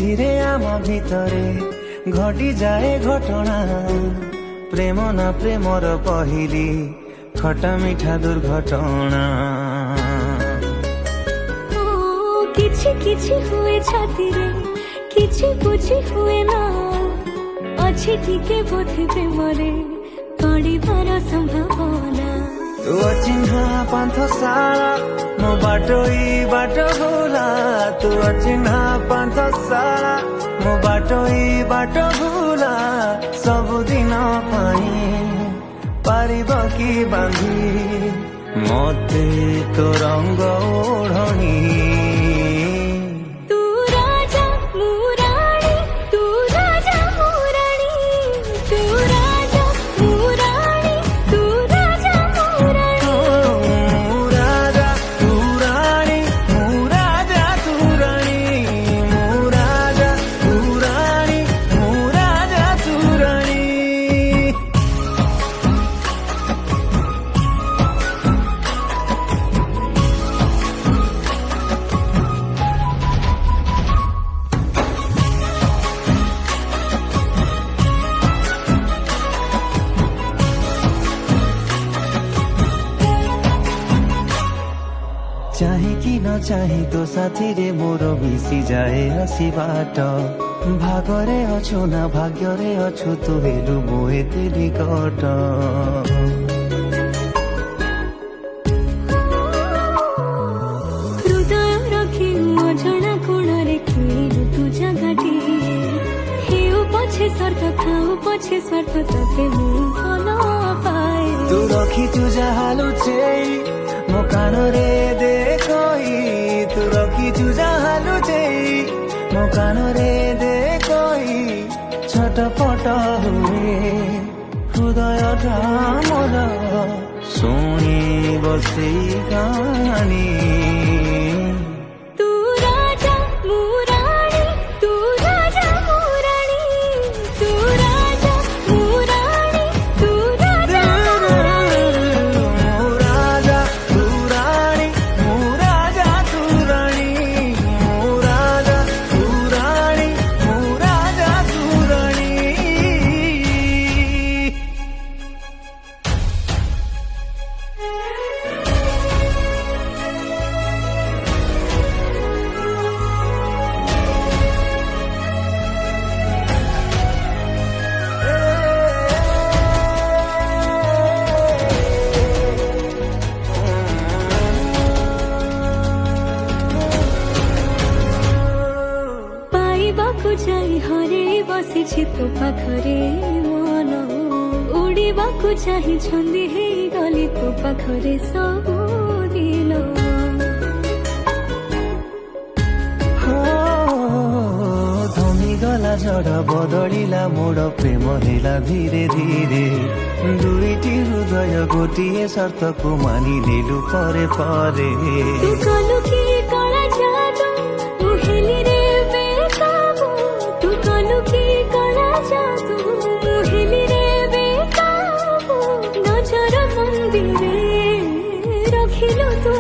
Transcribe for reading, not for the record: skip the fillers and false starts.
धीरे आम भितरे घटी जाए घटना प्रेम ना प्रेमर पहिली खटा मिठा दुर्घटना किछि किछि हुए छाती रे किछि बुझी हुए ना अच्छी ठीके बोधे प्रेमरे पड़िबार संभावना तू अचिन्हा पान्थशाला मो बाटोई बाटो भूला तू अचिन्हा पान्थशाला मो बाटोई बाटो भूला सबुदिन पाई पारिब कि बांधी मते तो रंग ओढ़णी चाहे कि न चाहे तो साथी रे मोर मिसी जाए हसी बाट भागरे अछु ना भाग्यरे अछु तू हेलु मो एते निकट हृदय रखी अजଣା कोणरे खेलु तू जगाटी हेउ पछे स्वार्थ खाऊ पछे स्वार्थ तते मु भल पाए तू रखी तू जाहालु चेई मो कान रे देखई तू रखी तू जाहालु चेई मो कान रे देखई छटपट हुए हृदयटा मोर शुणी बसी कहानी जाई हरे बसी तो पाखरे मन उड़ीबाकू चाही छंदी हे गली तो पाखरे सबु दिन थमी गला जड़ बदलिला मोड़ प्रेम हेला धीरे धीरे दुईटी हृदय गोटिए शर्त को मानि नेलु परे परे तू कलु कि कला जादू मुहेली रे बेकाबू तू कलु कि कला जादू मुहेली रे बेकाबू नजर मंदिरे रखिलु तू